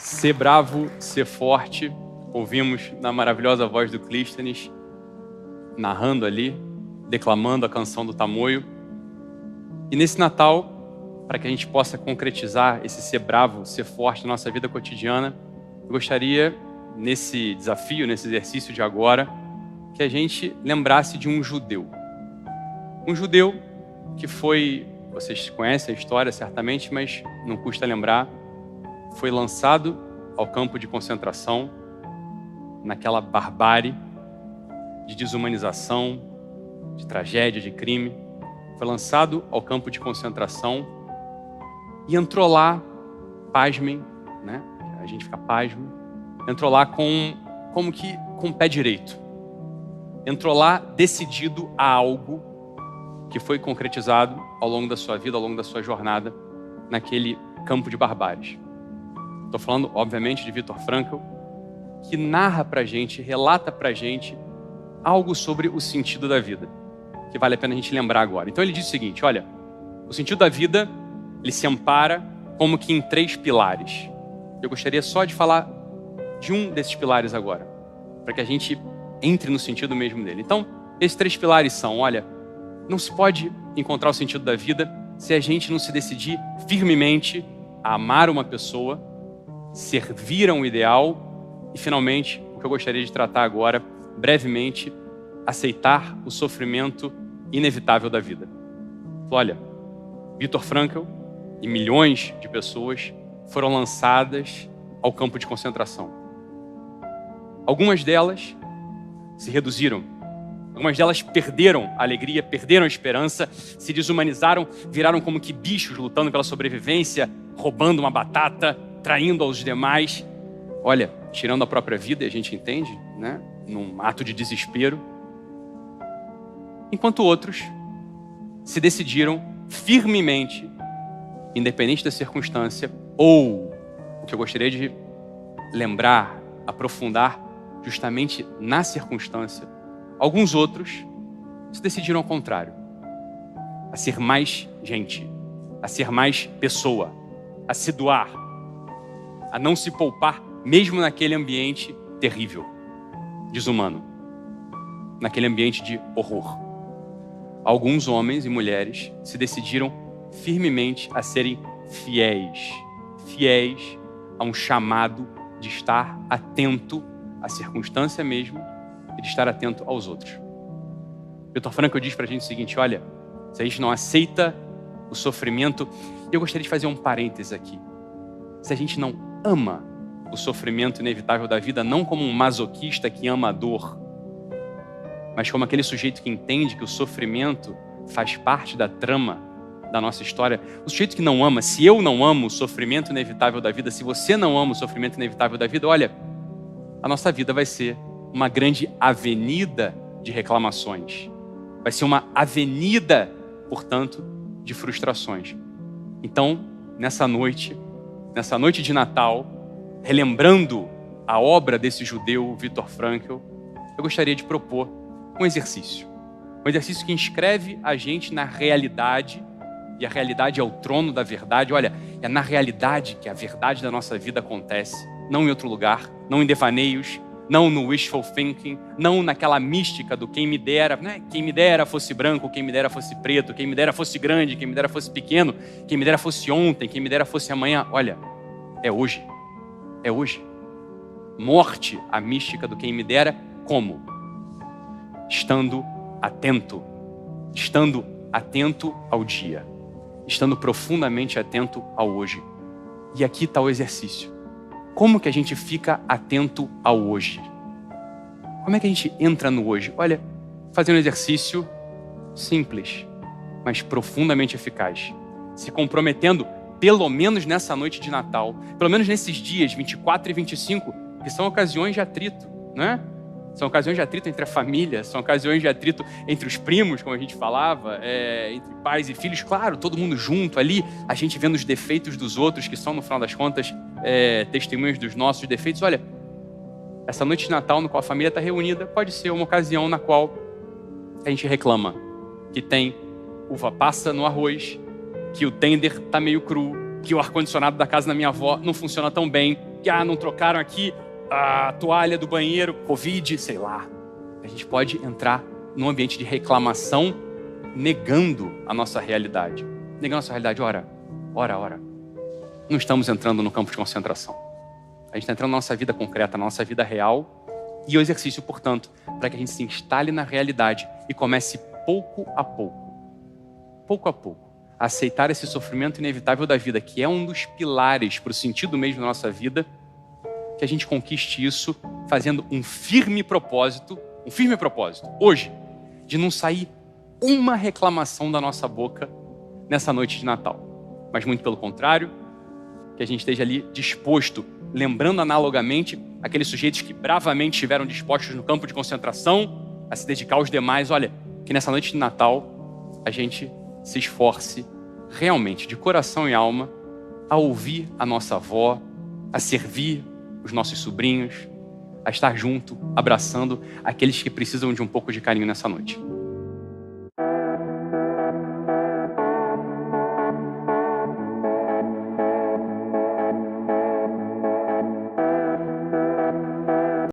Ser bravo, ser forte. Ouvimos na maravilhosa voz do Clístenes, narrando ali, declamando a canção do Tamoio. E nesse Natal, para que a gente possa concretizar esse ser bravo, ser forte na nossa vida cotidiana, eu gostaria, nesse desafio, nesse exercício de agora, que a gente lembrasse de um judeu. Um judeu que foi, vocês conhecem a história certamente, mas não custa lembrar, foi lançado ao campo de concentração, naquela barbárie de desumanização, de tragédia, de crime. Foi lançado ao campo de concentração e entrou lá, pasmem, né? A gente fica pasmo, entrou lá como que com o pé direito. Entrou lá decidido a algo que foi concretizado ao longo da sua vida, ao longo da sua jornada, naquele campo de barbáries. Estou falando, obviamente, de Viktor Frankl, que narra pra gente, relata pra gente algo sobre o sentido da vida, que vale a pena a gente lembrar agora. Então ele diz o seguinte, olha, o sentido da vida, ele se ampara como que em 3 pilares. Eu gostaria só de falar de um desses pilares agora, para que a gente entre no sentido mesmo dele. Então, esses 3 pilares são, olha, não se pode encontrar o sentido da vida se a gente não se decidir firmemente a amar uma pessoa, servir a um ideal e, finalmente, o que eu gostaria de tratar agora, brevemente, aceitar o sofrimento inevitável da vida. Olha, Viktor Frankl e milhões de pessoas foram lançadas ao campo de concentração. Algumas delas se reduziram. Algumas delas perderam a alegria, perderam a esperança, se desumanizaram, viraram como que bichos lutando pela sobrevivência, roubando uma batata, traindo aos demais. Olha, tirando a própria vida, a gente entende, né? Num ato de desespero. Enquanto outros se decidiram firmemente, independente da circunstância, ou o que eu gostaria de lembrar, aprofundar, justamente na circunstância, alguns outros se decidiram ao contrário, a ser mais gente, a ser mais pessoa, a se doar, a não se poupar, mesmo naquele ambiente terrível, desumano, naquele ambiente de horror. Alguns homens e mulheres se decidiram firmemente a serem fiéis a um chamado de estar atento à circunstância mesmo e de estar atento aos outros. Viktor Frankl diz pra gente o seguinte, olha, se a gente não aceita o sofrimento, eu gostaria de fazer um parênteses aqui. Se a gente não ama o sofrimento inevitável da vida, não como um masoquista que ama a dor, mas como aquele sujeito que entende que o sofrimento faz parte da trama da nossa história. O sujeito que não ama, se eu não amo o sofrimento inevitável da vida, se você não ama o sofrimento inevitável da vida, olha, a nossa vida vai ser uma grande avenida de reclamações. Vai ser uma avenida, portanto, de frustrações. Então, nessa noite de Natal, relembrando a obra desse judeu, Viktor Frankl, eu gostaria de propor um exercício. Um exercício que inscreve a gente na realidade, e a realidade é o trono da verdade. Olha, é na realidade que a verdade da nossa vida acontece, não em outro lugar, não em devaneios, não no wishful thinking, não naquela mística do quem me dera, né? Quem me dera fosse branco, quem me dera fosse preto, quem me dera fosse grande, quem me dera fosse pequeno, quem me dera fosse ontem, quem me dera fosse amanhã. Olha, é hoje. É hoje. Morte a mística do quem me dera, como? Estando atento ao dia, estando profundamente atento ao hoje. E aqui está o exercício. Como que a gente fica atento ao hoje? Como é que a gente entra no hoje? Olha, fazer um exercício simples, mas profundamente eficaz. Se comprometendo, pelo menos nessa noite de Natal, pelo menos nesses dias 24 e 25, que são ocasiões de atrito, né? São ocasiões de atrito entre a família, são ocasiões de atrito entre os primos, como a gente falava, entre pais e filhos. Claro, todo mundo junto ali, a gente vendo os defeitos dos outros, que são, no final das contas, testemunhos dos nossos defeitos. Olha, essa noite de Natal, no qual a família está reunida, pode ser uma ocasião na qual a gente reclama que tem uva passa no arroz, que o tender está meio cru, que o ar-condicionado da casa da minha avó não funciona tão bem, não trocaram aqui a toalha do banheiro, Covid, sei lá. A gente pode entrar num ambiente de reclamação, negando a nossa realidade. Negando a nossa realidade, ora. Não estamos entrando no campo de concentração. A gente está entrando na nossa vida concreta, na nossa vida real. E o exercício, portanto, para que a gente se instale na realidade e comece pouco a pouco, a aceitar esse sofrimento inevitável da vida, que é um dos pilares para o sentido mesmo da nossa vida, que a gente conquiste isso fazendo um firme propósito, hoje, de não sair uma reclamação da nossa boca nessa noite de Natal. Mas muito pelo contrário, que a gente esteja ali disposto, lembrando analogamente aqueles sujeitos que bravamente estiveram dispostos no campo de concentração a se dedicar aos demais. Olha, que nessa noite de Natal a gente se esforce realmente, de coração e alma, a ouvir a nossa avó, a servir os nossos sobrinhos, a estar junto, abraçando aqueles que precisam de um pouco de carinho nessa noite.